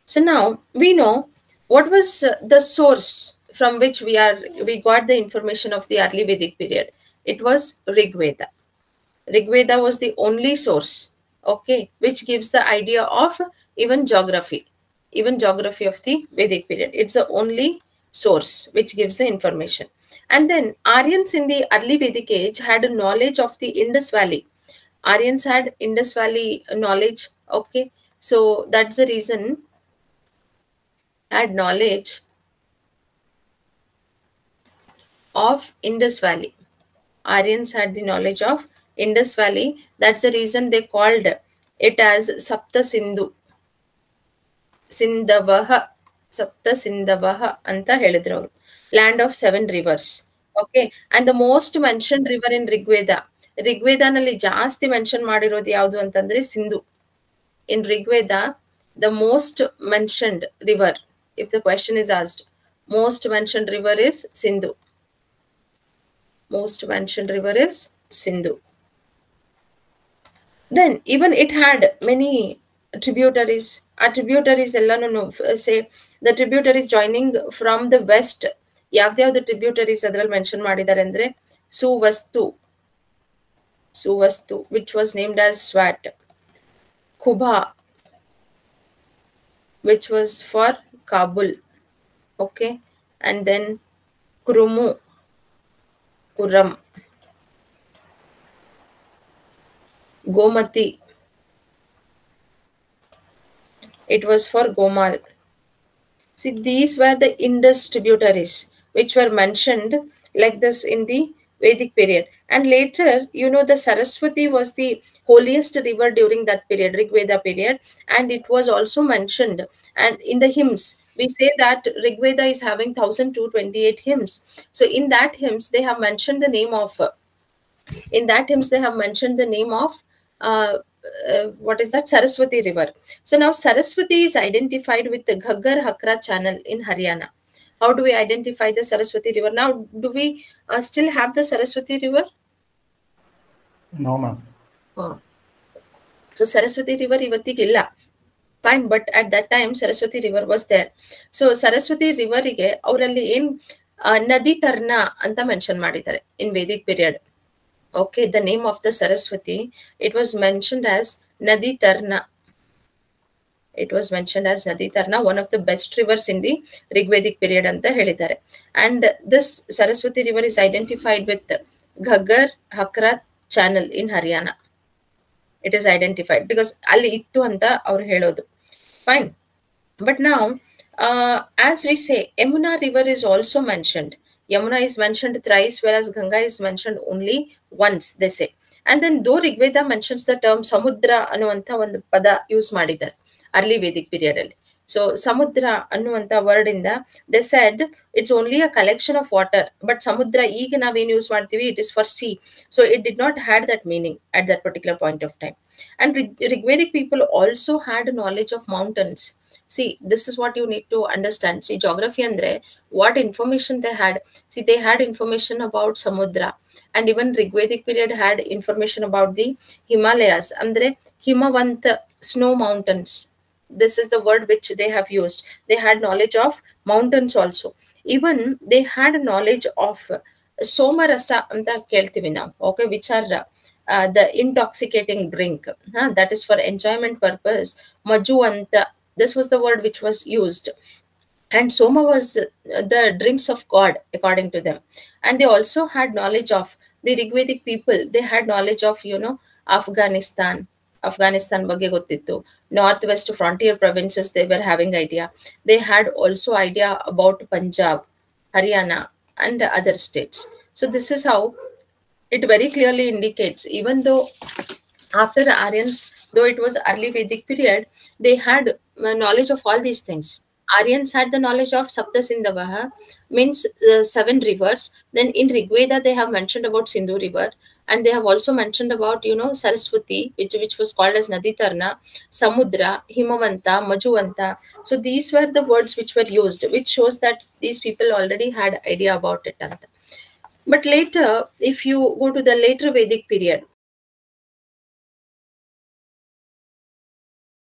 So now we know what was the source from which we got the information of the early Vedic period. It was Rig Veda. Rig Veda was the only source, okay, which gives the idea of even geography, even geography of the Vedic period. It's the only source which gives the information. And then Aryans in the early Vedic age had a knowledge of the Indus Valley. Aryans had Indus Valley knowledge, okay. So that's the reason had knowledge of Indus Valley. Aryans had the knowledge of Indus Valley. That's the reason they called it as Sapta Sindhu. Sindavaha. Sapta Sindavaha anta ಹೇಳಿದ್ರು ಅವರು. Land of seven rivers. Okay. And the most mentioned river in Rigveda. ರಿಗ್ವೇದಾನಲ್ಲಿ ಜಾಸ್ತಿ mention ಮಾಡಿರೋದು ಯಾವುದು ಅಂತಂದ್ರೆ Sindhu. In Rigveda, the most mentioned river, if the question is asked, most mentioned river is Sindhu. Most mentioned river is Sindhu. Then even it had many tributaries. A tributaries ಎಲ್ಲಾನು say the tributaries joining from the west. ಯಾವ್ದು tributaries ಅದರಲ್ಲಿ mention ಮಾಡಿದ್ದಾರೆ ಅಂದ್ರೆ ಸುವಸ್ತು, which was named as Swat. Kubha, which was for Kabul. Okay. And then Kuram, Gomati, it was for Gomal. See, these were the Indus tributaries which were mentioned like this in the Vedic period. And later, the Saraswati was the holiest river during that period, Rigveda period, and it was also mentioned. And in the hymns, we say that Rigveda is having 1228 hymns. So in that hymns, they have mentioned the name of what is that? Saraswati river. So now Saraswati is identified with the Ghaggar Hakra channel in Haryana. How do we identify the Saraswati river? Now, do we still have the Saraswati river? No, ma'am. So Saraswati river ivattigilla. Fine, but at that time Saraswati river was there. So Saraswati river ಗೆ ಅವರಲ್ಲಿ ಏನ್ ನದಿ ತರ್ನ ಅಂತ mention ಮಾಡಿದ್ದಾರೆ in Vedic period. Okay, the name of the Saraswati, it was mentioned as Nadi Tarna. It was mentioned as Nadi Tarna, one of the best rivers in the Rigvedic period anta helidare. And this Saraswati river is identified with Ghaggar Hakra channel in Haryana. It is identified because ಅಲ್ಲಿ ಇತ್ತು ಅಂತ ಅವರು ಹೇಳೋದು. Fine. But now, as we say, Yamuna river is also mentioned. Yamuna is mentioned thrice, whereas Ganga is mentioned only once, they say. And then though Rigveda mentions the term Samudra ಅನ್ನುವಂಥ ಒಂದು ಪದ use ಮಾಡಿದ್ದಾರೆ early Vedic period ಅಲ್ಲಿ. So Samudra ಅನ್ನುವಂಥ word ಇಂದ they said it's only a collection of water. But Samudra ಈಗ ನಾವೇನು use ಮಾಡ್ತೀವಿ, it is for sea. So it did not had that meaning at that particular point of time. And Rigvedic people also had knowledge of mountains. See, this is what you need to understand. See, geography andre what information they had. See, they had information about Samudra, and even Rigvedic period had information about the Himalayas. Andre Himavant, snow mountains. This is the word which they have used. They had knowledge of mountains also. Even they had knowledge of Somarasa anta keltivi now. Okay, which are the intoxicating drink. That is for enjoyment purpose. Maju anta. This was the word which was used. And Soma was the drinks of God, according to them. And they also had knowledge of the Rigvedic people. They had knowledge of, Afghanistan. Afghanistan ಬಗ್ಗೆ ಗೊತ್ತಿತ್ತು. Northwest frontier provinces, they were having idea. They had also idea about Punjab, Haryana, and other states. So this is how it very clearly indicates, even though after Aryans, though it was early Vedic period, they had knowledge of all these things. Aryans had the knowledge of Sapta Sindhavaha, means 7 rivers. Then in Rigveda, they have mentioned about Sindhu river. And they have also mentioned about, Saraswati, which was called as Nadi Tarna, Samudra, Himavanta, Majuvanta. So these were the words which were used, which shows that these people already had idea about it. But later, if you go to the later Vedic period,